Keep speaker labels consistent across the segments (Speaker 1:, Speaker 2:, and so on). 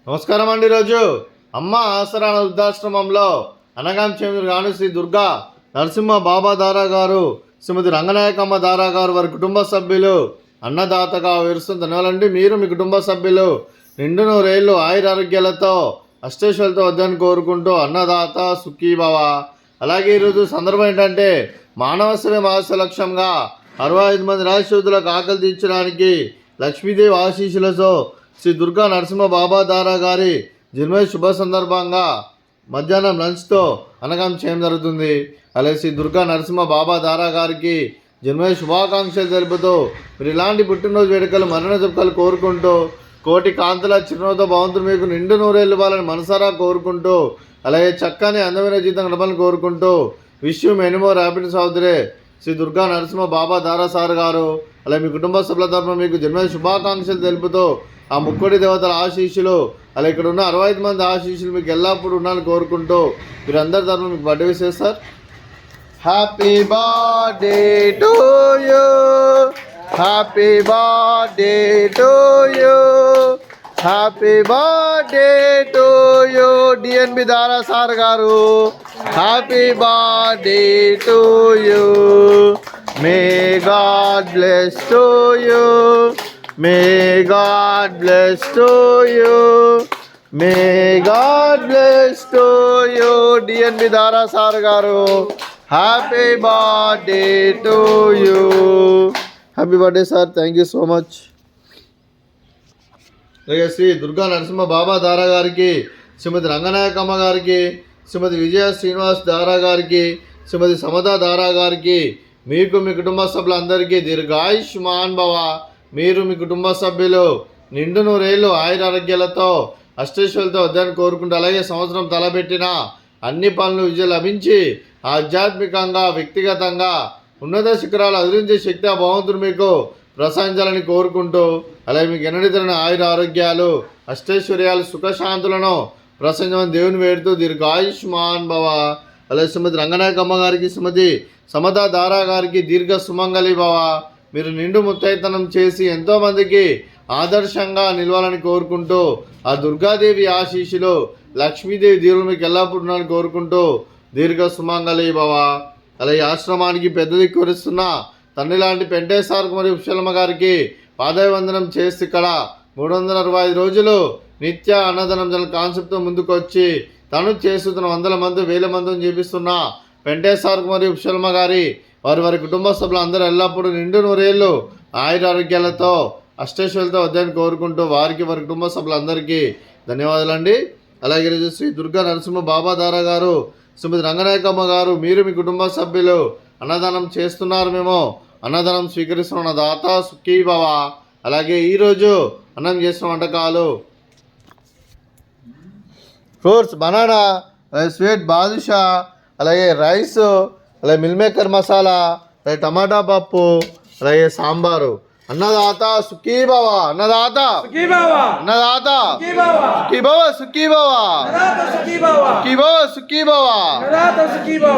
Speaker 1: నమస్కారం అండి. ఈరోజు అమ్మ ఆసరా వృద్ధాశ్రమంలో అనగాం చేమూరు గాను శ్రీ దుర్గా నరసింహ బాబా దారా గారు, శ్రీమతి రంగనాయకమ్మ దారా గారు వారి కుటుంబ సభ్యులు అన్నదాతగా విరుస్తుంది. ధన్యవాదాలండి. మీరు మీ కుటుంబ సభ్యులు నిండు నూరేళ్ళు ఆయురారోగ్యాలతో అష్టేశ్వరులతో వద్దని కోరుకుంటూ అన్నదాత సుఖీభవ. అలాగే ఈరోజు సందర్భం ఏంటంటే మానవ సేవ మహస్య లక్ష్యంగా 65 మంది రాజశోధులకు ఆకలి తీర్చడానికి లక్ష్మీదేవి ఆశీస్సులతో శ్రీ దుర్గా నరసింహ బాబా దారా గారి జన్మ శుభ సందర్భంగా మధ్యాహ్నం లంచ్తో అనగాం చేయడం జరుగుతుంది. అలాగే శ్రీ దుర్గా నరసింహ బాబా దారా గారికి జన్మ శుభాకాంక్షలు తెలుపుతూ మీరు ఇలాంటి పుట్టినరోజు వేడుకలు మరణ జరుపుకలు కోరుకుంటూ కోటి కాంతుల చిరునవ్వుతో భగవంతుడు మీకు నిండు నూరేళ్ళు ఇవ్వాలని మనసారా కోరుకుంటూ అలాగే చక్కని అందమైన జీవితం గడపాలని కోరుకుంటూ wish you many more happiness సహోదరే శ్రీ దుర్గా నరసింహ బాబా దారా సార్ గారు అలాగే మీ కుటుంబ సభ్యుల తరఫున మీకు జన్మ శుభాకాంక్షలు తెలుపుతూ ఆ ముక్కోటి దేవతల ఆశీస్సులు అలా ఇక్కడ ఉన్న 65 మంది ఆశీస్సులు మీకు ఎల్లప్పుడూ ఉండాలని కోరుకుంటూ మీరందరి తరఫున మీకు బర్త్డే విష్ చేస్తారు. Happy birthday to you, happy birthday to you, happy birthday to you DNB దారా సార్ గారు. Happy birthday to you. May God bless to you, may God bless to you, may God bless to you DNB దారా sir గారు. Happy birthday to you. Happy birthday sir. Thank you so much. అలాగే శ్రీ దుర్గా నరసింహ బాబా దారా గారికి, శ్రీమతి రంగనాయకమ్మ గారికి, శ్రీమతి విజయ శ్రీనివాస్ దారా గారికి, శ్రీమతి సమతా దారా గారికి, మీకు మీ కుటుంబ సభ్యులందరికీ దీర్ఘాయుష్మాన్ భవ. మీరు మీ కుటుంబ సభ్యులు నిండు నూరేళ్ళు ఆయురారోగ్యాలతో అష్టేశ్వరులతో వద్దని కోరుకుంటూ అలాగే సంవత్సరం తలపెట్టిన అన్ని పనులు విజయం లభించి ఆధ్యాత్మికంగా వ్యక్తిగతంగా ఉన్నత శిఖరాలు అధిరించే శక్తి ఆ భగవంతుడు మీకు ప్రసాదించాలని కోరుకుంటూ అలాగే మీకు ఎన్నడితరని ఆయుర ఆరోగ్యాలు అష్టైశ్వర్యాలు సుఖశాంతులను ప్రసంగమని దేవుని వేడుతూ దీర్ఘాయుష్మాన్ భవ. అలాగే శ్రీమతి రంగనాయకమ్మ గారికి, శ్రీమతి సమతా దారా గారికి దీర్ఘ సుమంగళి భవ. మీరు నిండు ముత్తైతనం చేసి ఎంతోమందికి ఆదర్శంగా నిలవాలని కోరుకుంటూ ఆ దుర్గాదేవి ఆశీస్సులు లక్ష్మీదేవి దేవుడు మీకు ఎల్లప్పుడూ ఉన్నారని కోరుకుంటూ దీర్ఘ సుమంగళి భవ. అలాగే ఆశ్రమానికి పెద్ద దిక్కు వరిస్తున్న తండ్రి లాంటి పెంటేశ్వర మరియు ఉషలమ్మ గారికి పాదాభివందనం చేసి ఇక్కడ 365 రోజులు నిత్య అన్నదానం జన కాన్సెప్ట్తో ముందుకు వచ్చి తను చేస్తున్న 100 మంది 1000 మందిని చూపిస్తున్న పెంటేశ్వర మరియు ఉషలమ్మ గారి వారి కుటుంబ సభ్యులు అందరూ ఎల్లప్పుడూ నిండు నూరేళ్ళు ఆయురారోగ్యాలతో అష్టేశ్వరులతో వద్దని కోరుకుంటూ వారి కుటుంబ సభ్యులందరికీ ధన్యవాదాలండి. అలాగే శ్రీ దుర్గా నరసింహ బాబా దారా గారు, శ్రీమతి రంగనాయకమ్మ గారు, మీరు మీ కుటుంబ సభ్యులు అన్నదానం చేస్తున్నారు. మేము అన్నదానం స్వీకరిస్తున్న దాత సుఖీభవ. అలాగే ఈరోజు అన్నం చేసిన వంటకాలు ఫ్రూట్స్, బనానా, స్వీట్ బాదుషా, అలాగే రైస్, అలాగే మిల్ మేకర్ మసాలా, అలాగే టమాటా పప్పు, అలాగే సాంబారు. అన్నదాత సుఖీభవ, అన్నదాత అన్నదాత సుఖీభవ, సుఖీభవ సుఖీభవ సుఖీభవ.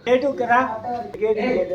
Speaker 2: గేటు కరా గేటు గేటు